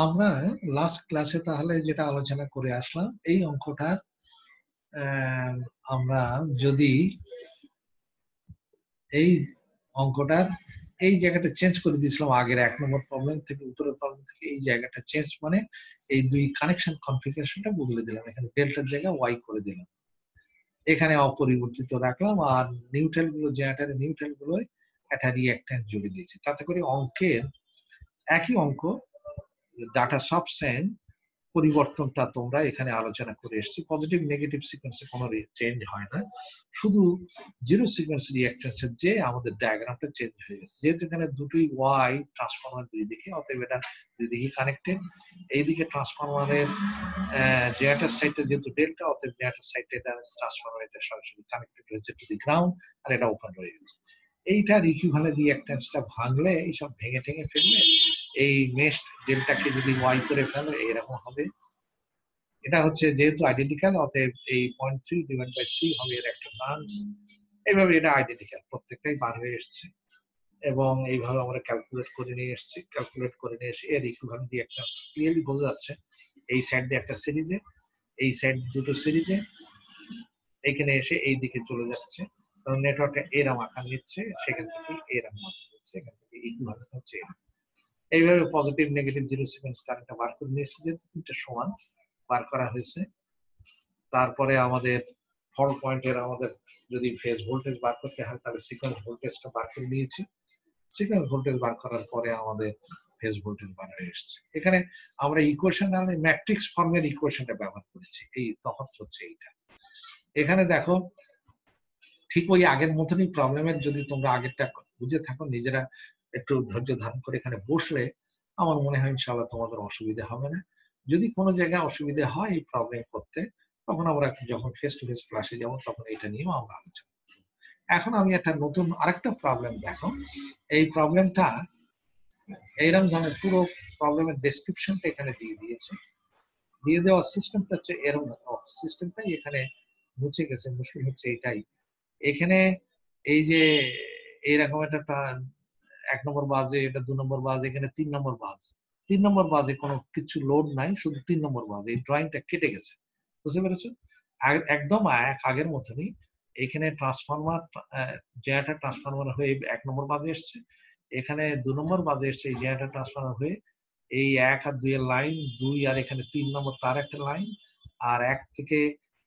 আমরা লাস্ট ক্লাসে তাহলে যেটা আলোচনা করে আসলাম, এই অঙ্কটার আমরা যদি এই অঙ্কটার এই জায়গাটা চেঞ্জ করে দিয়েছিলাম, আগের 1 নম্বর প্রবলেম থেকে উত্তরের প্রবলেম থেকে এই জায়গাটা চেঞ্জ, মানে এই দুই কানেকশন কনফিগারেশনটা বদলে দিলাম, এখানে ডেল্টার জায়গায় ওয়াই করে দিলাম, এখানে অপরিবর্তিত রাখলাম, আর নিউট্রাল গুলো জেনারেটরের নিউট্রাল গুলো একটা রিঅ্যাক্ট্যান্স জুড়ে দিয়েছি, তাতে করে অঙ্কের একই অঙ্ক ডাটা সব সেম, পরিবর্তনটা তোমরা এখানে আলোচনা করে এসেছি। পজিটিভ নেগেটিভ সিকোয়েন্সে কোনো চেঞ্জ হয় না, শুধু জিরো সিকোয়েন্স রিঅ্যাক্ট্যান্সের যে আমাদের ডায়াগ্রামটা চেঞ্জ হয়ে গেছে, যেহেতু এখানে দুটোই ওয়াই ট্রান্সফরমার দুই দিকে, অতএব এটা দুই দিকে কানেক্টেড। এইদিকে ট্রান্সফরমারের জেনারেটর সাইডটা যেহেতু ডেল্টা, অতএব জেনারেটর সাইডটা এটা ট্রান্সফরমার এটা সরাসরি কানেক্টেড হয়েছে টু দি গ্রাউন্ড, আর এটা ওপেন রয়ে গেছে। এইটার ইকুইভ্যালেন্ট রিঅ্যাক্ট্যান্সটা ভাঙলে, এইসব ভেঙে ঠেঙে ফেললে, এই মেশড ডেল্টাকে যদি ওয়াই করে ফেলে এরকম হবে। এটা হচ্ছে যেহেতু আইডেন্টিক্যাল, অতএব এই 0.3 ডিভাইড বাই 3 হবে এর একটা টার্মস। এইভাবে এটা আইডেন্টিক্যাল, প্রত্যেকটাই বার হয়ে এসছে, এবং এইভাবে আমরা ক্যালকুলেট করে নিয়ে এসেছি। ক্যালকুলেট করে নিয়ে এসে এর ইকুইভ্যালেন্ট রিঅ্যাক্ট্যান্স ক্লিয়ারলি বোঝা যাচ্ছে, এই সাইড দিয়ে একটা সিরিজে, এই সাইড দুটো সিরিজে, এখানে এসে এই দিকে চলে যাচ্ছে, কারণ নেটওয়ার্কটা এরম আকার নিচ্ছে, সেখান থেকে এরম আকার নিচ্ছে, এখান থেকে ইকুইভ্যালেন্ট হচ্ছে এরম। এইভাবে পজিটিভ নেগেটিভ জিরো সিকোয়েন্স কারেন্টটা বার করে নিয়ে এসেছে, যেহেতু তিনটা সমান বার করা হয়েছে। তারপরে আমাদের ফল্ট পয়েন্টের আমাদের যদি ফেজ ভোল্টেজ বার করতে হয়, তাহলে সিকোয়েন্স ভোল্টেজটা বার করে নিয়েছি। সিকোয়েন্স ভোল্টেজ বার করার পরে আমাদের ফেজ ভোল্টেজ বার হয়ে এসেছে। এখানে আমরা ইকুয়েশন মানে ম্যাট্রিক্স ফর্মের ইকুয়েশনটা ব্যবহার করেছি, এই তফাৎ হচ্ছে এইটা। এখানে দেখো ঠিক ওই আগের মতনই প্রবলেমের, যদি তোমরা আগেরটা বুঝে থাকো, নিজেরা একটু ধৈর্য ধারণ করে এখানে বসলে আমার মনে হয় ইনশাআল্লাহ তোমাদের অসুবিধা হবে না। যদি কোনো জায়গায় অসুবিধা হয় এই প্রবলেম করতে, তখন আমরা যখন ফেস টু ফেস ক্লাসে যাবো তখন এটা নিয়েও আমরা আলোচনা করব। এখন আমি একটা নতুন আরেকটা প্রবলেম দেখো, এই প্রবলেমটা এইরকম ধরনের, পুরো প্রবলেমের ডেসক্রিপশনটা এখানে দিয়ে দিয়েছে। দিয়ে দেওয়ার সিস্টেমটা হচ্ছে এরকম, সিস্টেমটাই এখানে মুছে গেছে। মুশকিল হচ্ছে এটাই, এখানে এই যে এইরকম একটা 1 নম্বর বাজে, এটা 2 নম্বর বাজ, এখানে 3 নম্বর বাজ, 3 নম্বর বাজে কোনো কিছু লোড নাই, শুধু 3 নম্বর বাজে, এই ড্রয়িংটা কেটে গেছে, বুঝতে পেরেছো? একদম আগের মতনই এখানে ট্রান্সফরমার, জেনারেটর ট্রান্সফরমার হয়ে 1 নম্বর বাজে এসছে, এখানে 2 নম্বর বাজে এসছে, এই জেনারেটর ট্রান্সফরমার হয়ে এই 1 আর 2 এর লাইন, 2 আর এখানে 3 নম্বর তার একটা লাইন, আর 1 থেকে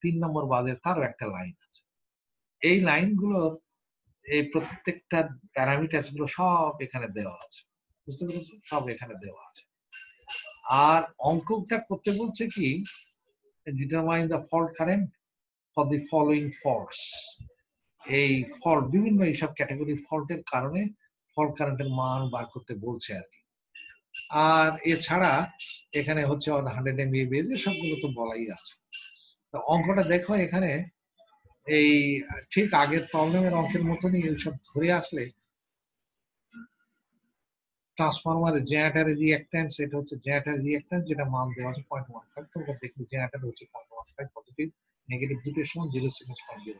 3 নম্বর বাজে তারও একটা লাইন আছে। এই লাইনগুলোর এই প্রত্যেকটা প্যারামিটার গুলো সব এখানে দেওয়া আছে, বুঝতে পেরেছো? সব এখানে দেওয়া আছে। আর অঙ্কটা করতে বলছে কি, determine the fault current for the following faults. এই ফল্ট, বিভিন্ন এইসব ক্যাটাগরি ফল্টের কারণে ফল্ট কারেন্টের মান বার করতে বলছে আর কি। আর এছাড়া এখানে হচ্ছে 100 MVA বেজ, সবগুলো তো বলাই আছে। তো অঙ্কটা দেখো, এখানে এই ঠিক আগের প্রবলেমের অঙ্কের মতনই এইসব ধরে আসলে, ট্রান্সফরমার জেনারেটরের রিঅ্যাক্ট্যান্স, এটা হচ্ছে জেনারেটর রিঅ্যাক্ট্যান্স, যেটা মান দেওয়া আছে 0.15। তোমরা দেখবে জেনারেটর হচ্ছে 0.15, পজিটিভ নেগেটিভ দুটোর সমান 0.05।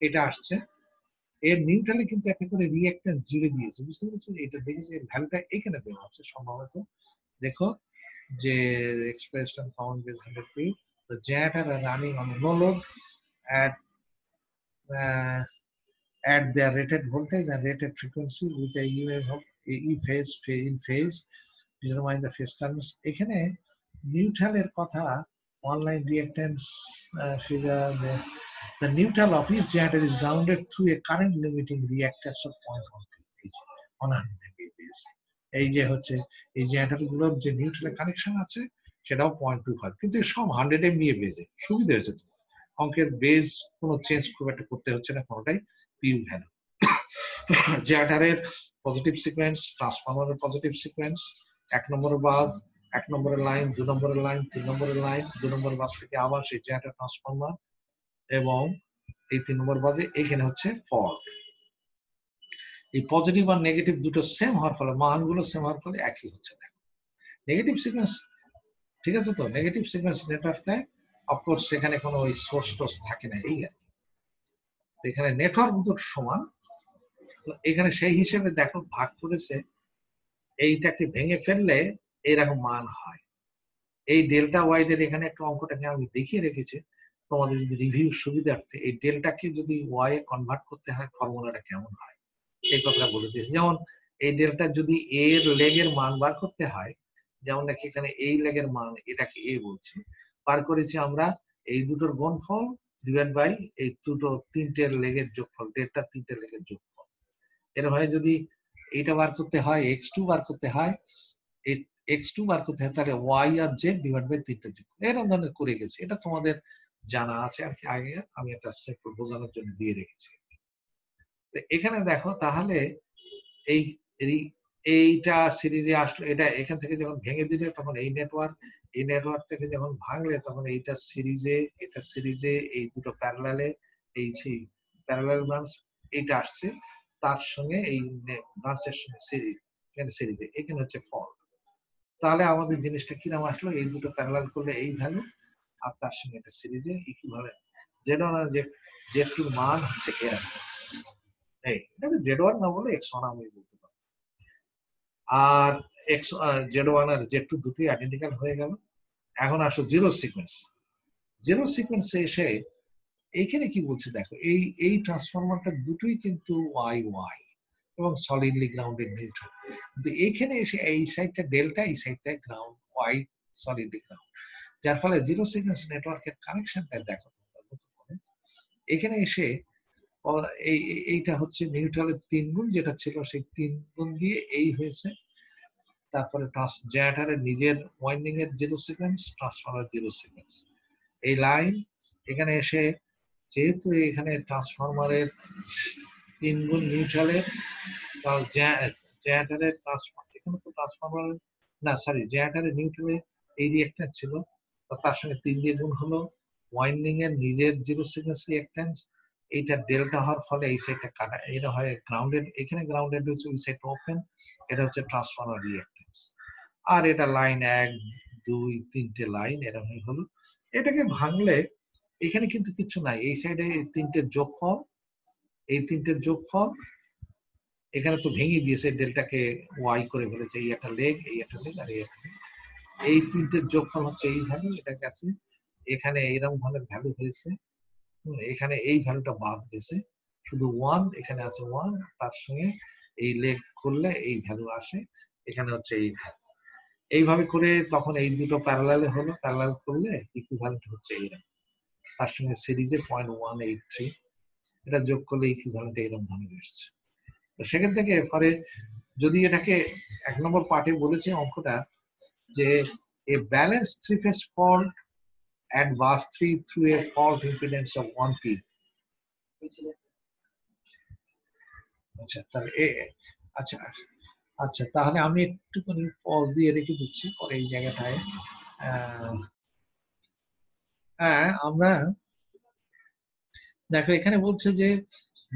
এটা আসছে, এর নিউট্রালে কিন্তু একটা করে রিঅ্যাক্ট্যান্স জুড়ে দিয়েছে, বুঝতে পেরেছো? এটা দেখেছো, এর ভ্যালুটা এখানে দেওয়া আছে সম্ভবত। দেখো যে expressed on common base 100 p, the generator are running on no load at at their rated voltage and rated frequency with a EMF of E phase in phase, determine the phase currents. এখানে নিউট্রালের কথা, online reactance figure, the neutral of each generator is grounded through a current limiting reactance of 0.1 MVA. এই যে হচ্ছে এই generator গুলোর যে neutral connection আছে সেটাও 0.25, কিন্তু সব 100 MVA বেজে। সুবিধা হয়েছে তো, অঙ্কের বেজ কোনো চেঞ্জ খুব একটা করতে হচ্ছে না, কোনোটাই পিউ ভ্যালু। জেনারেটরের পজিটিভ সিকোয়েন্স, ট্রান্সফরমারের পজিটিভ সিকোয়েন্স, 1 নম্বরের বাস, 1 নম্বরের লাইন, 2 নম্বরের লাইন, 3 নম্বরের লাইন, 2 নম্বর বাস থেকে আবার সেই জেনারেটর ট্রান্সফরমার, এবং এই 3 নম্বর বাজে এখানে হচ্ছে ফল্ট। এই পজিটিভ আর নেগেটিভ দুটো সেম হওয়ার ফলে, মানগুলো সেম হওয়ার ফলে একই হচ্ছে। দেখো নেগেটিভ সিকোয়েন্স, ঠিক আছে তো, নেগেটিভ সিকোয়েন্স নেটওয়ার্কটা অফকোর্স সেখানে কোনো ওই সোর্স টোর্স থাকে না, এই আর কি। তো এখানে নেটওয়ার্ক দুটো সমান, তো এখানে সেই হিসেবে দেখো ভাগ করেছে, এইটাকে ভেঙে ফেললে এইরকম মান হয়। এই ডেল্টা ওয়াই এর এখানে একটা অঙ্কটাকে আমি দেখিয়ে রেখেছি তোমাদের যদি রিভিউ সুবিধার্থে। এই ডেল্টাকে যদি ওয়াই এ কনভার্ট করতে হয় ফর্মুলাটা কেমন হয় এই কথাটা বলে দিয়েছি। যেমন এই ডেল্টা যদি এর লেগের মান বার করতে হয়, যেমন নাকি এখানে এই লেগের মান এটাকে এ বলছি, বার করেছি আমরা এই দুটোর গুণফল ডিভাইড বাই এই দুটো তিনটের লেগের যোগফল, ডেল্টা তিনটে লেগের যোগফল। এরকম হয় যদি এইটা বার করতে হয় x2 বার করতে হয়, x2 বার করতে হয় তাহলে y আর z ডিভাইড বাই তিনটে যোগফল। এরকম ধরনের করে গেছে, এটা তোমাদের জানা আছে আর কি, আগে আমি একটা সেট বোঝানোর জন্য দিয়ে রেখেছি। এখানে দেখো তাহলে এই এইটা সিরিজে আসলো, এটা এখান থেকে যখন ভেঙে দিলে তখন এই নেটওয়ার্ক থেকে যখন ভাঙলে তখন এইটা সিরিজে, এটা সিরিজে, এই দুটো প্যারালালে, এই প্যারালাল ব্রাঞ্চ এইটা আসছে তার সঙ্গে এই ব্রাঞ্চের সঙ্গে সিরিজ, এখানে সিরিজে, এখানে হচ্ছে ফল্ট। তাহলে আমাদের জিনিসটা কিরকম আসলো, এই দুটো প্যারালাল করলে এই ভ্যালু আর তার সঙ্গে এটা সিরিজে ইকুইভ্যালেন্ট Z1 আর Z2 মান হচ্ছে এরকম। এই এটাকে Z1 না বলে X1 আমি বলতে পারি। আর Z1 আর Z2 দুটোই আইডেন্টিক্যাল হয়ে গেল। এখন আসো জিরো সিকোয়েন্স। জিরো সিকোয়েন্সে এসে এইখানে কি বলছে দেখো, এই ট্রান্সফরমারটা দুটোই কিন্তু ওয়াই ওয়াই এবং সলিডলি গ্রাউন্ডেড নিউট্রাল, কিন্তু এইখানে এসে এই সাইডটা ডেল্টা, এই সাইডটা গ্রাউন্ড, ওয়াই সলিডলি গ্রাউন্ড, যার ফলে জিরো সিকোয়েন্স নেটওয়ার্কের কানেকশনটা দেখো এখানে এসে এইটা হচ্ছে নিউট্রালের 3 গুণ যেটা ছিল সেই 3 গুণ দিয়ে এই হয়েছে, তারপরে জেনারেটরের নিজের ওয়াইন্ডিং এর zero sequence, transformer zero sequence, এই লাইন এখানে এসে যেহেতু এখানে ট্রান্সফরমারের 3 গুণ নিউট্রালের, জেনারেটরের ট্রান্সফরমার, এখানে তো ট্রান্সফরমার না সরি জেনারেটরের নিউট্রালের এই রিঅ্যাকট্যান্স ছিল, তার সঙ্গে 3 দিয়ে গুণ হলো ওয়াইন্ডিং এর নিজের জিরো সিকোয়েন্স রিঅ্যাকট্যান্স, এইটা ডেল্টা হওয়ার ফলে এই সাইডটা কাটা, এটা হয় গ্রাউন্ডেড, এখানে গ্রাউন্ডেড হচ্ছে ওই সাইডটা ওপেন, এটা হচ্ছে ট্রান্সফরমার রিঅ্যাকট্যান্স। আর এটা লাইন 1 2 3টে লাইন এরকম হলো। এটাকে ভাঙলে এখানে কিন্তু কিছু নাই, এই সাইডে তিনটে যোগফল, এই তিনটে যোগফল এখানে তো ভেঙে দিয়েছে, ডেল্টাকে ওয়াই করে ফেলেছে, এই একটা লেগ, এই একটা লেগ আর এই একটা লেগ, এই তিনটে যোগফল হচ্ছে এই ভ্যালু, এটা গেছে এখানে এইরকম ধরনের ভ্যালু হয়েছে, এখানে এই ভ্যালুটা বাদ দিয়েছে, শুধু 1 এখানে আছে 1, তার সঙ্গে এই লেগ করলে এই ভ্যালু আসে, এখানে হচ্ছে এই ভ্যালু, এইভাবে করে তখন এই দুটো প্যারালালে হলো, প্যারালাল করলে ইকুইভ্যালেন্ট হচ্ছে এইরকম, তার সঙ্গে সিরিজে 0.183, এটা যোগ করলে ইকুইভ্যালেন্ট এইরকম ধরনের এসছে। তো সেখান থেকে পরে যদি এটাকে 1 নম্বর পার্টে বলেছে অঙ্কটা যে a balanced three-phase fault at bus 3 through a fault impedance of 1p, আচ্ছা তাহলে আচ্ছা আচ্ছা তাহলে আমি একটুখানি পজ দিয়ে রেখে দিচ্ছি পরে এই জায়গাটায়। হ্যাঁ আমরা দেখো এখানে বলছে যে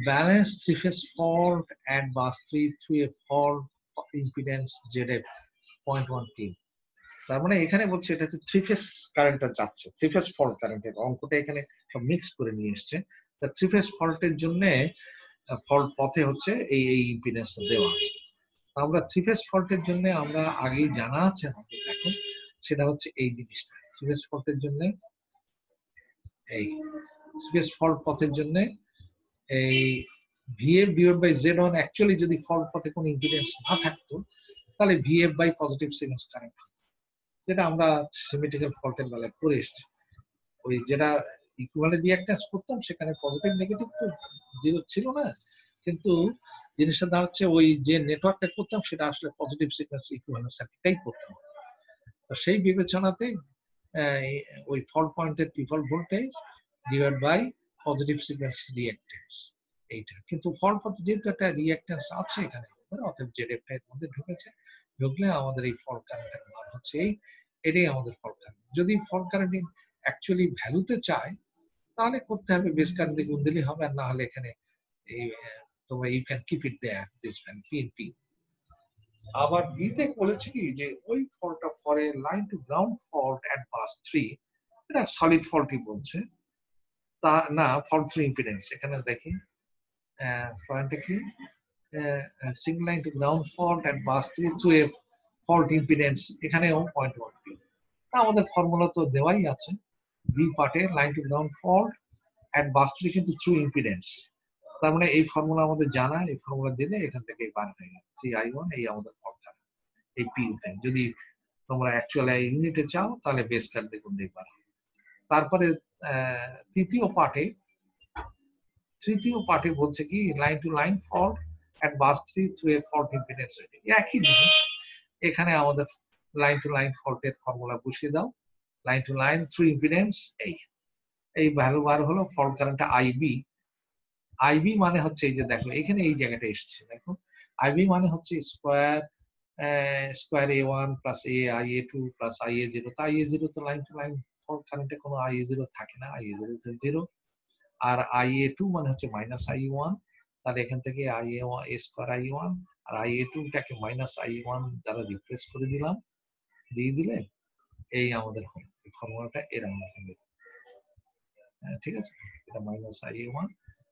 balance three phase fault at bus 3 through a fault impedance ZF 0.1p, তার মানে এখানে বলছে এটা হচ্ছে থ্রি ফেজ কারেন্টটা যাচ্ছে, থ্রি ফেজ ফল্ট কারেন্টের অঙ্কটা এখানে সব মিক্স করে নিয়ে এসছে। থ্রি ফেজ ফল্টের জন্য ফল্ট পথে হচ্ছে এই ইম্পিডেন্সটা দেওয়া আছে। আমরা থ্রি ফেজ ফল্টের জন্য আমরা আগেই জানা আছে আমাদের, দেখো সেটা হচ্ছে এই জিনিসটা, থ্রি ফেজ ফল্টের জন্য এই থ্রি ফেজ ফল্ট পথের জন্য এই VF divide by Z1, actually যদি ফল্ট পথে কোনো ইম্পিডেন্স না থাকতো তাহলে VF by positive sequence current, যেটা আমরা সিমেট্রিক্যাল ফল্টের বেলায় করে এসেছি, ওই যেটা ইকুইভ্যালেন্ট রিঅ্যাকট্যান্স করতাম সেখানে পজিটিভ নেগেটিভ তো জিরো ছিল না, কিন্তু জিনিসটা দাঁড়াচ্ছে ওই যে নেটওয়ার্কটা করতাম সেটা আসলে পজিটিভ সিকোয়েন্স ইকুইভ্যালেন্ট সার্কিটটাই করতাম। তো সেই বিবেচনাতে ওই ফল্ট পয়েন্টের পিফল voltage divide by positive sequence reactance এইটা, কিন্তু ফল্ট পথে যেহেতু একটা রিঅ্যাকট্যান্স আছে এখানে অতএব ZF এর মধ্যে ঢুকেছে, ঢুকলে আমাদের এই ফল্ট কারেন্টের মান হচ্ছে এটাই আমাদের ফল্ট কারেন্ট। যদি ফল্ট কারেন্ট অ্যাকচুয়ালি ভ্যালুতে চায় তাহলে করতে হবে বেস কারেন্ট গুণ দিলেই হবে, আর না হলে এখানে এই তোমরা you can keep it there this value PNP। আবার বিতে বলেছি কি যে ওই ফল্টটা for A line to ground fault at bus 3, এটা সলিড ফল্টই বলছে, তা না ফল্ট 3 ইম্পিডেন্স, এখানে দেখি ফ্রন্টে কি single line to ground fault at bus 3 through a fault impedance এখানেও 0.1 পিও। আমাদের ফর্মুলা তো দেওয়াই আছে, বি পার্টে line to ground fault at bus 3 কিন্তু থ্রু ইম্পিডেন্স। তার মানে এই ফর্মুলা আমাদের জানা, এই ফর্মুলা দিলে এখান থেকে বার হয়ে গেল 3i1, এই আমাদের ফল্ট কারেন্ট এই পিউতে। যদি তোমরা অ্যাকচুয়ালি ইউনিটে চাও তাহলে বেস কার্ড দেখুন দেখবার। তারপরে তৃতীয় পার্টে বলছে কি line to line fault at bus 3 through a fault impedance rating. একই জিনিস এখানে আমাদের লাইন টু লাইন ফল্টের ফর্মুলা বসিয়ে দাও, line to line through impedance এই ভ্যালু বার হলো ফল্ট কারেন্টটা আইবি মানে হচ্ছে এই যে দেখো এখানে এই জায়গাটা এসছে, দেখো আইবি মানে হচ্ছে square A1 plus IA2 plus IA0। তো IA0 তো লাইন টু লাইন ফল্ট কারেন্টে কোনো IA0 থাকে না, IA0 0। আর IA2 মানে হচ্ছে মাইনাস I1, তাহলে এখান থেকে IA1 স্কোয়ার I1 আর IA2 টাকে মাইনাস I1 দ্বারা রিপ্লেস করে দিলাম, দিয়ে দিলে এই আমাদের ফর্মুলাটা এরকম হবে। ঠিক আছে, এটা মাইনাস IA1,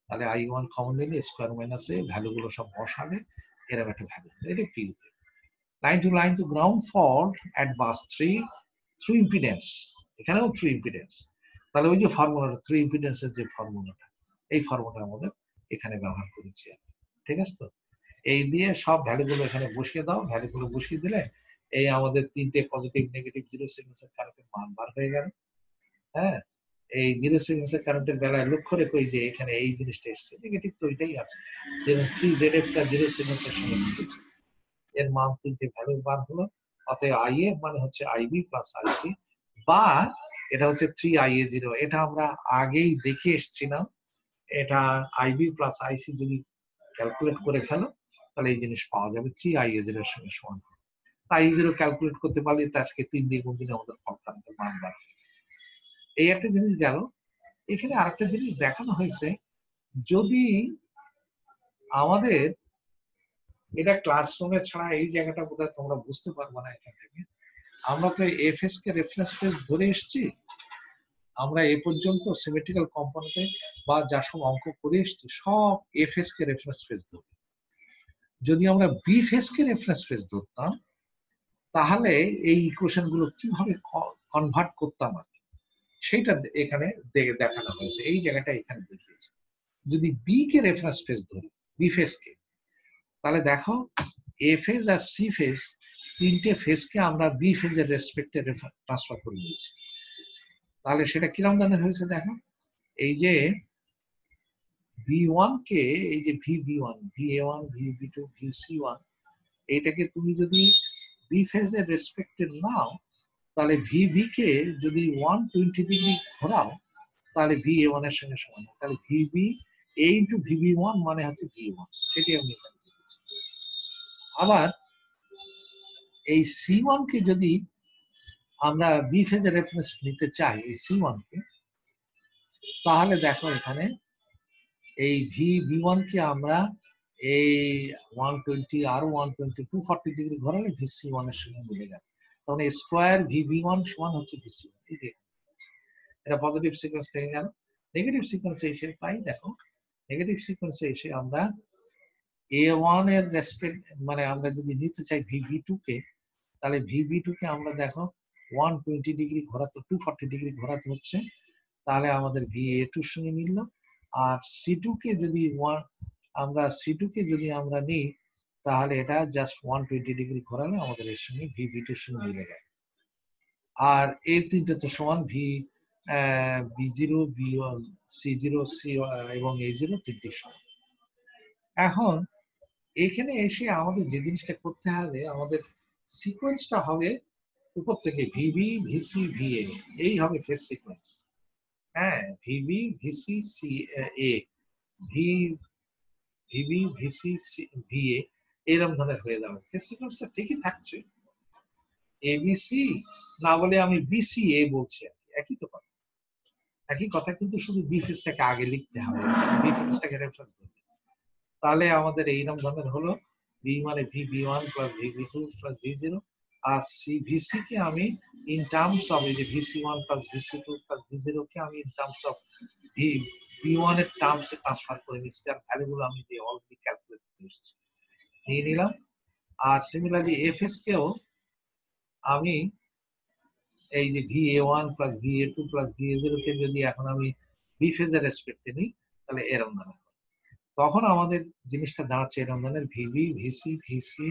তাহলে I1 কমন নিলে স্কোয়ার মাইনাস এ ভ্যালুগুলো সব বসাবে, এরকম একটা ভ্যালু, এটা পিউতে। Line to ground fault at bus 3 through impedance, এখানেও থ্রু ইম্পিডেন্স। তাহলে ওই যে ফর্মুলাটা থ্রু ইম্পিডেন্সের যে ফর্মুলাটা, এই ফর্মুলা আমাদের এখানে ব্যবহার করেছি। ঠিক আছে, তো এই দিয়ে সব ভ্যালুগুলো এখানে বসিয়ে দাও, ভ্যালুগুলো বসিয়ে দিলে এই আমাদের তিনটে পজিটিভ নেগেটিভ জিরো সিকোয়েন্সের কারেন্টের মান বার হয়ে গেল। হ্যাঁ, এই জিরো সিকোয়েন্সের কারেন্টের বেলায় লক্ষ্য রেখো যে এখানে এই জিনিসটা এসছে, নেগেটিভ তো ওইটাই আছে, যেমন 3ZF টা জিরো সিকোয়েন্সের সঙ্গে মিলেছে, এর মান তিনটে ভ্যালু বার হলো। অতএব IA মানে হচ্ছে IB প্লাস IC, বা এটা হচ্ছে 3IA0। এটা আমরা আগেই দেখে এসেছিলাম, এটা IB প্লাস IC যদি ক্যালকুলেট করে ফেলো তাহলে এই জিনিস পাওয়া যাবে 3IA0 এর সঙ্গে সমান। I0 ক্যালকুলেট করতে পারলে আজকে 3 দিয়ে গুণ দিলে আমাদের ফল্ট কারেন্টের মান বার। এই একটা জিনিস গেল। এখানে আরেকটা জিনিস দেখানো হয়েছে, যদি আমাদের এটা ক্লাসরুমে ছাড়া এই জায়গাটা বোধহয় তোমরা বুঝতে পারবে না। এখান থেকে আমরা তো এফএস কে রেফারেন্স ফেজ ধরে এসেছি, আমরা এ পর্যন্ত সিমেট্রিক্যাল কম্পোনেন্টে বা যা সব অঙ্ক করে এসেছি সব এফএস কে রেফারেন্স ফেজ ধরে। যদি আমরা বি ফেজ কে রেফারেন্স ফেজ ধরতাম তাহলে এই ইকুয়েশন গুলো কিভাবে কনভার্ট করতাম সেটা এখানে দেখানো হয়েছে, এই জায়গাটা এখানে দেখিয়েছে। যদি বি কে রেফারেন্স ফেজ ধরি, বি ফেজ কে, তাহলে দেখো এ ফেজ আর সি ফেজ তিনটে ফেজকে আমরা বি ফেজের রেসপেক্টে ট্রান্সফার করে নিয়েছি। তাহলে সেটা কিরকম ধরনের হয়েছে দেখো, এই যে V1 কে, এই যে VB1, VA1, VB2, VC1, এইটাকে তুমি যদি বি ফেজের রেসপেক্টে নাও তাহলে VB কে যদি 120 ডিগ্রি ঘোরাও তাহলে VA1 এর সঙ্গে সমান। তাহলে VB A ইন্টু VB1 মানে হচ্ছে V1, সেটি আমি এখানে লিখেছি। আবার এই C1 কে যদি আমরা বি ফেজের রেফারেন্স নিতে চাই, এই C1 কে, তাহলে দেখো এখানে এই VB1 কে আমরা এই 120 আর 120 240 ডিগ্রি ঘোরালে VC1 এর সঙ্গে মিলে যাবে। তখন স্কোয়ার VB1 সমান হচ্ছে VC1। এই যে এটা পজিটিভ সিকোয়েন্স থেকে গেল। নেগেটিভ সিকোয়েন্সে এসে তাই দেখো, নেগেটিভ সিকোয়েন্সে এসে আমরা A1 এর রেসপেক্ট মানে আমরা যদি নিতে চাই VB2 কে, তাহলে VB2 কে আমরা দেখো 120 ডিগ্রি ঘোরাতে 240 ডিগ্রি ঘোরাতে হচ্ছে, তাহলে আমাদের VA2 এর সঙ্গে মিলল। আর C2 কে যদি আমরা নিই তাহলে এটা জাস্ট 120 ডিগ্রি ঘোরালে আমাদের এর সঙ্গে VB2 এর সঙ্গে মিলে গেল। আর এই তিনটে তো সমান B0, B1, C0, C এবং A0 তিনটে সমান। এখন এখানে এসে আমাদের যে জিনিসটা করতে হবে, আমাদের সিকোয়েন্সটা হবে উপর থেকে VB, VC, VA, এই হবে ফেজ সিকোয়েন্স। হ্যাঁ, VB, VC, CA, VB, VC, VA এরকম ধরনের হয়ে যাবে। ফেজ সিকোয়েন্সটা ঠিকই থাকছে, ABC না বলে আমি BCA বলছি, একই তো কথা, একই কথা, কিন্তু শুধু বি ফেজটাকে আগে লিখতে হবে, বি ফেজটাকে রেফারেন্স করতে। তাহলে আমাদের এইরকম ধরনের হলো বি মানে VB1 plus VB2 plus V0, আর VC কে আমি ইন টার্মস অফ এই যে VC1 plus VC2 plus V0 কে আমি ইন টার্মস অফ B1 এর টার্মসে ট্রান্সফার করে নিচ্ছি, যার ভ্যালুগুলো আমি অলরেডি ক্যালকুলেট করে এসেছি, নিয়ে নিলাম। আর সিমিলারলি এফএস কেও আমি এই যে VA1 plus VA2 plus VA0 কে যদি এখন আমি বি ফেজের রেসপেক্টে নিই, তাহলে এরকম দাঁড়াবে। তখন আমাদের জিনিসটা দাঁড়াচ্ছে এরকম ধরনের VB, VC, VC,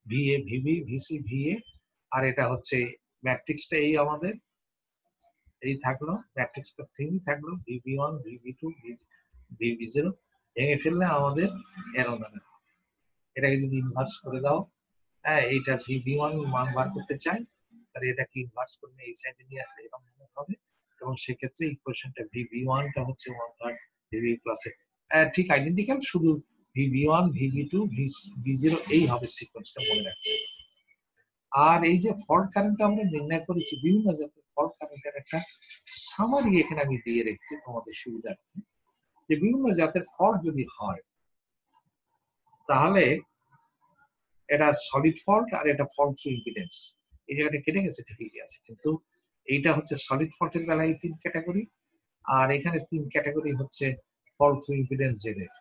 VA, VB, VC, VA, আর এটা হচ্ছে ম্যাট্রিক্সটা এই আমাদের এই থাকলো, ম্যাট্রিক্সটা 3 থাকলো, VB1, VB2, VB0 ভেঙে ফেললে আমাদের এরকম ধরনের। এটাকে যদি ইনভার্স করে দাও, হ্যাঁ, এইটা VB1 মান বার করতে চাই, তাহলে এটাকে ইনভার্স করলে এই সাইডে নিয়ে আসলে এরকম হবে, এবং সেক্ষেত্রে ইকুয়েশনটা VB1টা হচ্ছে 1/3 VB প্লাস ঠিক আইডেন্টিক্যাল, শুধু VB1, VB2, V0 এই হবে সিকোয়েন্সটা, মনে রাখতে। আর এই যে ফল্ট কারেন্ট আমরা নির্ণয় করেছি, বিভিন্ন জাতের ফল্ট কারেন্টের একটা সামারি এখানে আমি দিয়ে রেখেছি তোমাদের সুবিধার্থে, যে বিভিন্ন জাতের ফল্ট যদি হয় তাহলে এটা সলিড ফল্ট আর এটা ফল্ট থ্রু ইম্পিডেন্স। এই জায়গাটা কেটে গেছে, ঠিকই আছে, কিন্তু এইটা হচ্ছে সলিড ফল্টের বেলায় 3 ক্যাটাগরি, আর এখানে 3 ক্যাটাগরি হচ্ছে ফল্ট থ্রু ইম্পিডেন্স জেনের।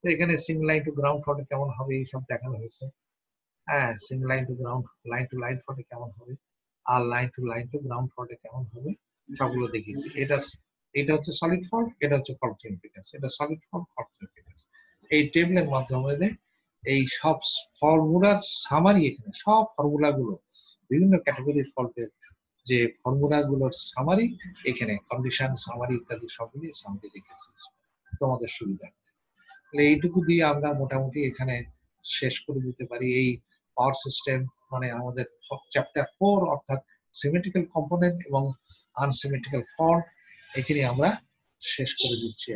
তো এখানে সিঙ্গল লাইন টু গ্রাউন্ড ফল্টে কেমন হবে এই সব দেখানো হয়েছে। হ্যাঁ, single line to ground, line to line ফল্টে কেমন হবে, আর লাইন টু গ্রাউন্ড ফল্টে কেমন হবে, সবগুলো দেখিয়েছি। এটা হচ্ছে সলিড ফল্ট, এটা হচ্ছে ফল্ট থ্রু ইম্পিডেন্স, এটা solid fault, fault through impedance. এই টেবিলের মাধ্যমে এই সব ফর্মুলার সামারি, এখানে সব ফর্মুলা গুলো বিভিন্ন ক্যাটাগরির ফল্টের যে ফর্মুলা গুলোর সামারি, এখানে কন্ডিশন সামারি ইত্যাদি সবগুলি সামারি লিখেছি তোমাদের সুবিধার্থে। তাহলে এইটুকু দিয়ে আমরা মোটামুটি এখানে শেষ করে দিতে পারি এই পাওয়ার সিস্টেম, মানে আমাদের চ্যাপ্টার 4, অর্থাৎ সিমেট্রিক্যাল কম্পোনেন্ট এবং আনসিমেট্রিক্যাল ফল্ট, এখানে আমরা শেষ করে দিচ্ছি।